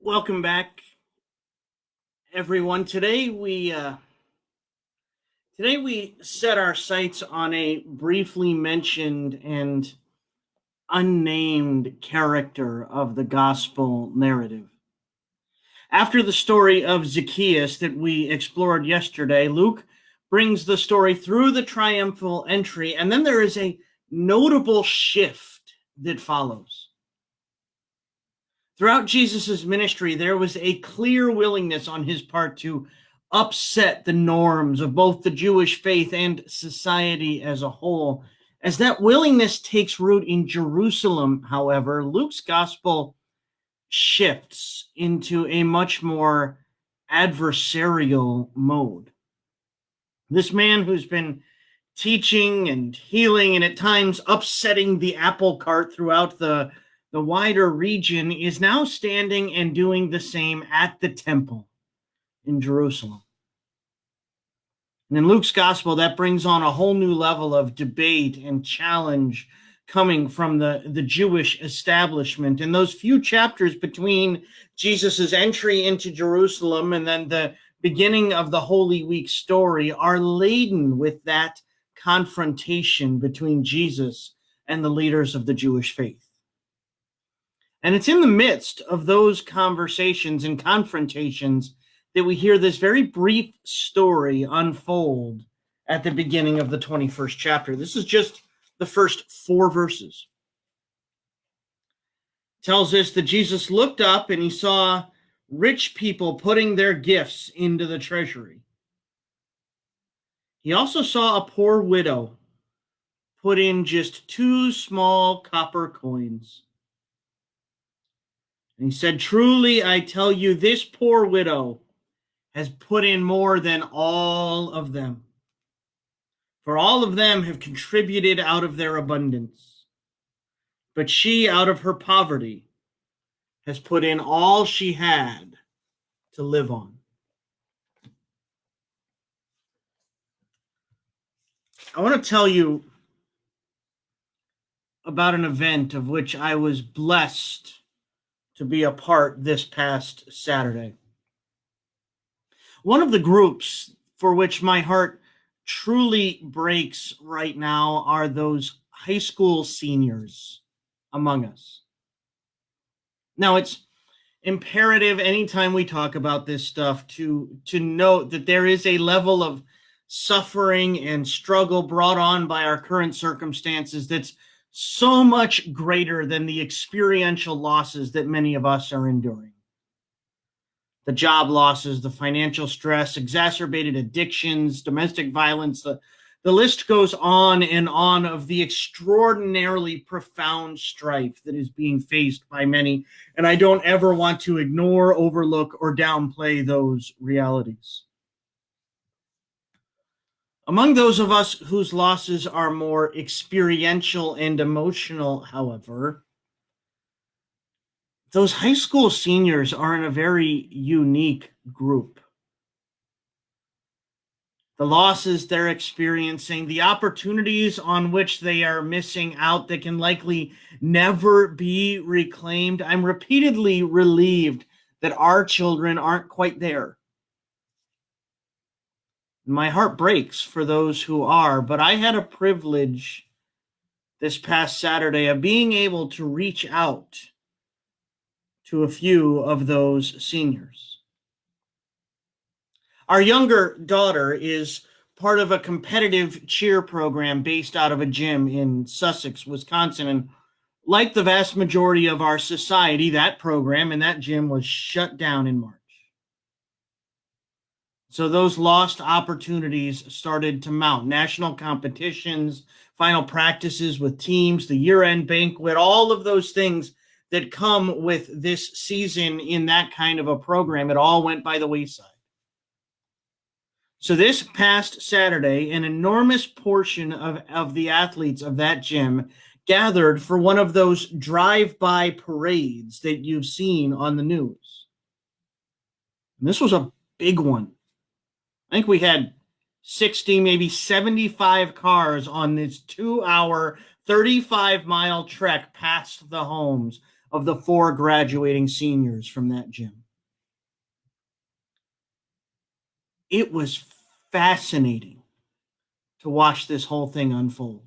Welcome back, everyone. Today we set our sights on a briefly mentioned and unnamed character of the gospel narrative. After the story of Zacchaeus that we explored yesterday, Luke brings the story through the triumphal entry, and then there is a notable shift that follows. Throughout Jesus' ministry, there was a clear willingness on his part to upset the norms of both the Jewish faith and society as a whole. As that willingness takes root in Jerusalem, however, Luke's gospel shifts into a much more adversarial mode. This man who's been teaching and healing and at times upsetting the apple cart throughout the wider region is now standing and doing the same at the temple in Jerusalem. And in Luke's gospel, that brings on a whole new level of debate and challenge coming from the Jewish establishment. And those few chapters between Jesus' entry into Jerusalem and then the beginning of the Holy Week story are laden with that confrontation between Jesus and the leaders of the Jewish faith. And it's in the midst of those conversations and confrontations that we hear this very brief story unfold at the beginning of the 21st chapter. This is just the first 4 verses. It tells us that Jesus looked up and he saw rich people putting their gifts into the treasury. He also saw a poor widow put in just 2 small copper coins. And he said, "Truly, I tell you, this poor widow has put in more than all of them. For all of them have contributed out of their abundance. But she, out of her poverty, has put in all she had to live on." I want to tell you about an event of which I was blessed to be a part this past Saturday. One of the groups for which my heart truly breaks right now are those high school seniors among us. Now, it's imperative anytime we talk about this stuff to note that there is a level of suffering and struggle brought on by our current circumstances that's so much greater than the experiential losses that many of us are enduring. The job losses, the financial stress, exacerbated addictions, domestic violence, the list goes on and on of the extraordinarily profound strife that is being faced by many. And I don't ever want to ignore, overlook, or downplay those realities. Among those of us whose losses are more experiential and emotional, however, those high school seniors are in a very unique group. The losses they're experiencing, the opportunities on which they are missing out that can likely never be reclaimed. I'm repeatedly relieved that our children aren't quite there. My heart breaks for those who are, but I had a privilege this past Saturday of being able to reach out to a few of those seniors. Our younger daughter is part of a competitive cheer program based out of a gym in Sussex, Wisconsin, and like the vast majority of our society, that program and that gym was shut down in March. So those lost opportunities started to mount. National competitions, final practices with teams, the year-end banquet, all of those things that come with this season in that kind of a program, it all went by the wayside. So this past Saturday, an enormous portion of the athletes of that gym gathered for one of those drive-by parades that you've seen on the news. And this was a big one. I think we had 60, maybe 75 cars on this 2-hour, 35-mile trek past the homes of the 4 graduating seniors from that gym. It was fascinating to watch this whole thing unfold.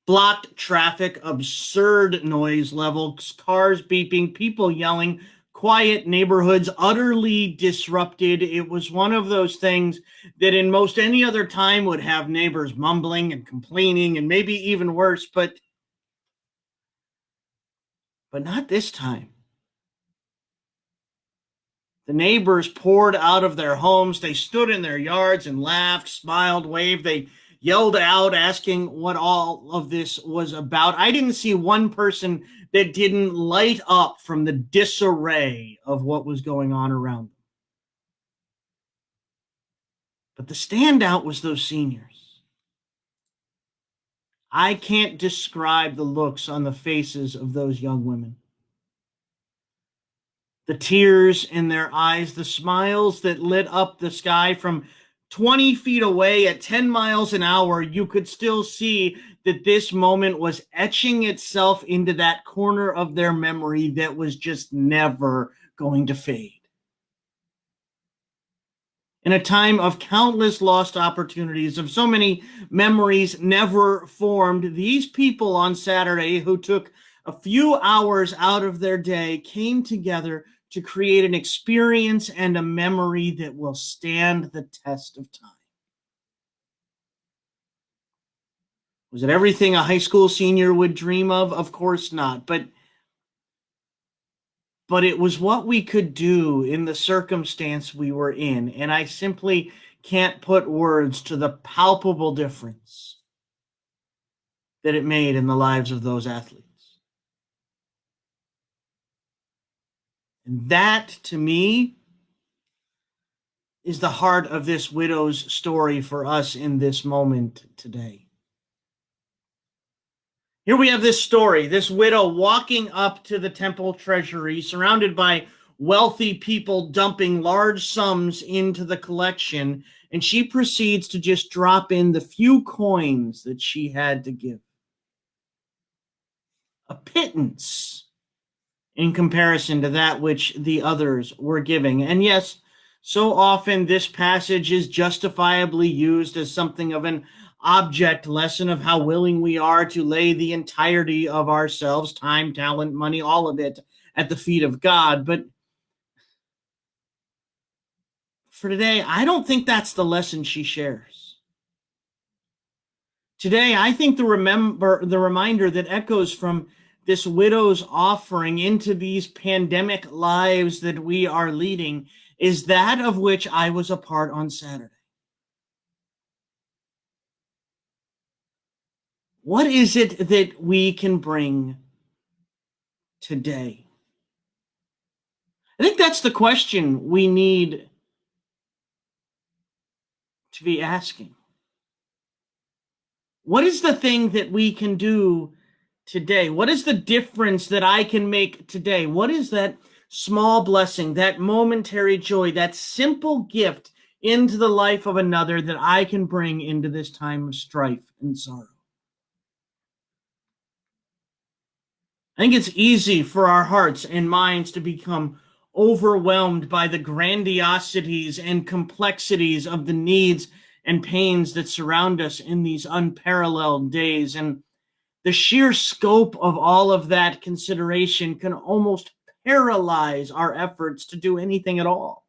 Blocked traffic, absurd noise levels, cars beeping, people yelling, quiet neighborhoods utterly disrupted. It was one of those things that in most any other time would have neighbors mumbling and complaining and maybe even worse, but not this time. The neighbors poured out of their homes. They stood in their yards and laughed, smiled, waved. They yelled out, asking what all of this was about. I didn't see one person that didn't light up from the disarray of what was going on around them. But the standout was those seniors. I can't describe the looks on the faces of those young women. The tears in their eyes, the smiles that lit up the sky from 20 feet away at 10 miles an hour. You could still see that this moment was etching itself into that corner of their memory that was just never going to fade. In a time of countless lost opportunities, of so many memories never formed, these people on Saturday who took a few hours out of their day came together to create an experience and a memory that will stand the test of time. Was it everything a high school senior would dream of? Of course not. But it was what we could do in the circumstance we were in. And I simply can't put words to the palpable difference that it made in the lives of those athletes. And that, to me, is the heart of this widow's story for us in this moment today. Here we have this story, this widow walking up to the temple treasury, surrounded by wealthy people dumping large sums into the collection, and she proceeds to just drop in the few coins that she had to give. A pittance in comparison to that which the others were giving. And yes, so often this passage is justifiably used as something of an object lesson of how willing we are to lay the entirety of ourselves, time, talent, money, all of it, at the feet of God. But for today, I don't think that's the lesson she shares. Today, I think the reminder that echoes from this widow's offering into these pandemic lives that we are leading is that of which I was a part on Saturday. What is it that we can bring today? I think that's the question we need to be asking. What is the thing that we can do today? What is the difference that I can make today? What is that small blessing, that momentary joy, that simple gift into the life of another that I can bring into this time of strife and sorrow? I think it's easy for our hearts and minds to become overwhelmed by the grandiosities and complexities of the needs and pains that surround us in these unparalleled days. And the sheer scope of all of that consideration can almost paralyze our efforts to do anything at all.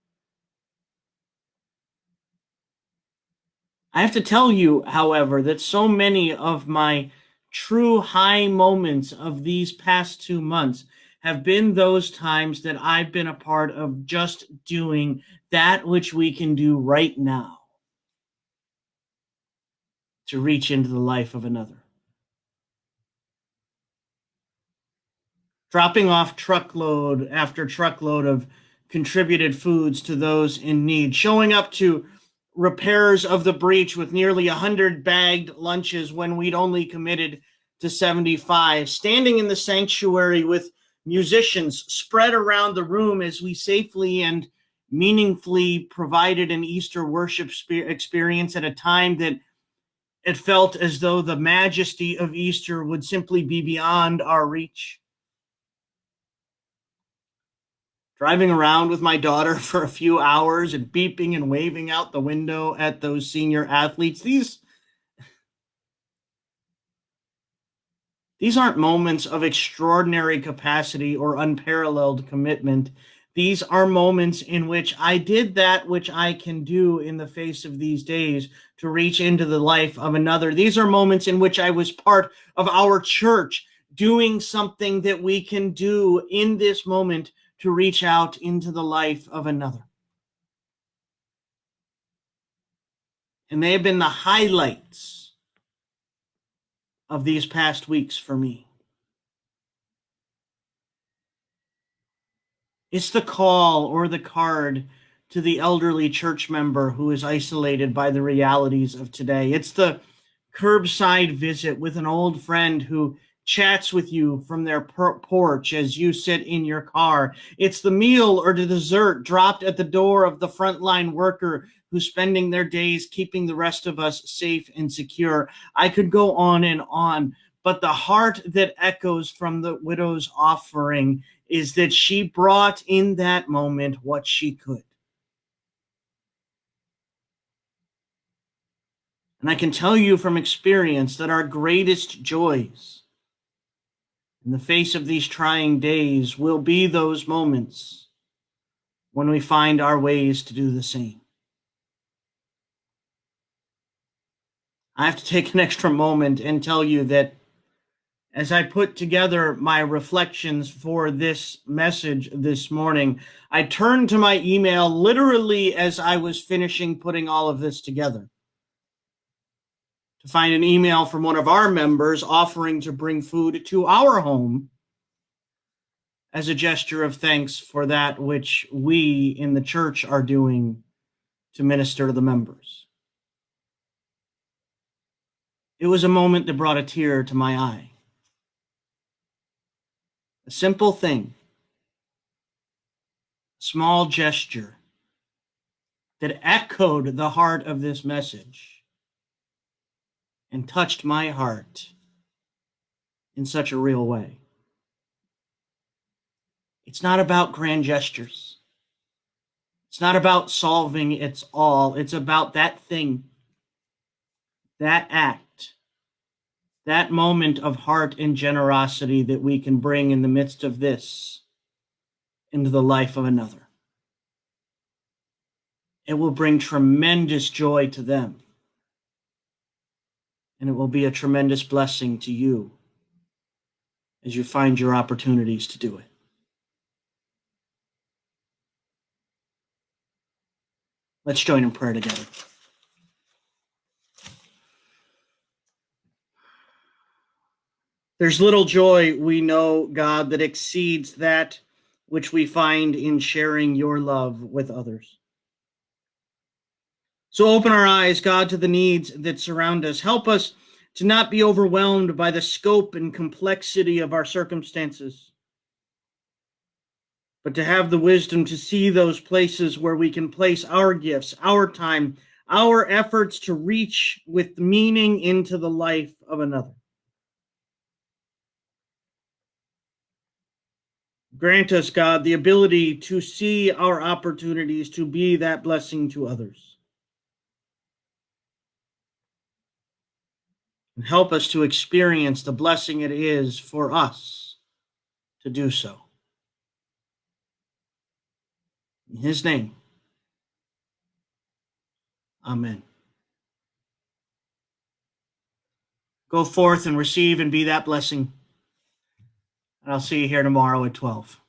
I have to tell you, however, that so many of my true high moments of these past 2 months have been those times that I've been a part of just doing that which we can do right now to reach into the life of another. Dropping off truckload after truckload of contributed foods to those in need, showing up to repairs of the breach with nearly 100 bagged lunches when we'd only committed to 75, standing in the sanctuary with musicians spread around the room as we safely and meaningfully provided an Easter worship experience at a time that it felt as though the majesty of Easter would simply be beyond our reach. driving around with my daughter for a few hours and beeping and waving out the window at those senior athletes. These aren't moments of extraordinary capacity or unparalleled commitment. These are moments in which I did that which I can do in the face of these days to reach into the life of another. These are moments in which I was part of our church doing something that we can do in this moment to reach out into the life of another. And they have been the highlights of these past weeks for me. It's the call or the card to the elderly church member who is isolated by the realities of today. It's the curbside visit with an old friend who chats with you from their porch as you sit in your car. It's the meal or the dessert dropped at the door of the frontline worker who's spending their days keeping the rest of us safe and secure. I could go on, but the heart that echoes from the widow's offering is that she brought in that moment what she could. And I can tell you from experience that our greatest joys in the face of these trying days will be those moments when we find our ways to do the same. I have to take an extra moment and tell you that as I put together my reflections for this message this morning, I turned to my email literally as I was finishing putting all of this together to find an email from one of our members offering to bring food to our home as a gesture of thanks for that which we in the church are doing to minister to the members. It was a moment that brought a tear to my eye. A simple thing, a small gesture that echoed the heart of this message and touched my heart in such a real way. It's not about grand gestures. It's not about solving it's all. It's about that thing, that act, that moment of heart and generosity that we can bring in the midst of this into the life of another. It will bring tremendous joy to them. And it will be a tremendous blessing to you as you find your opportunities to do it. Let's join in prayer together. There's little joy, we know, God, that exceeds that which we find in sharing your love with others. So open our eyes, God, to the needs that surround us. Help us to not be overwhelmed by the scope and complexity of our circumstances, but to have the wisdom to see those places where we can place our gifts, our time, our efforts to reach with meaning into the life of another. Grant us, God, the ability to see our opportunities to be that blessing to others. And help us to experience the blessing it is for us to do so. In his name, amen. Go forth and receive and be that blessing. And I'll see you here tomorrow at 12.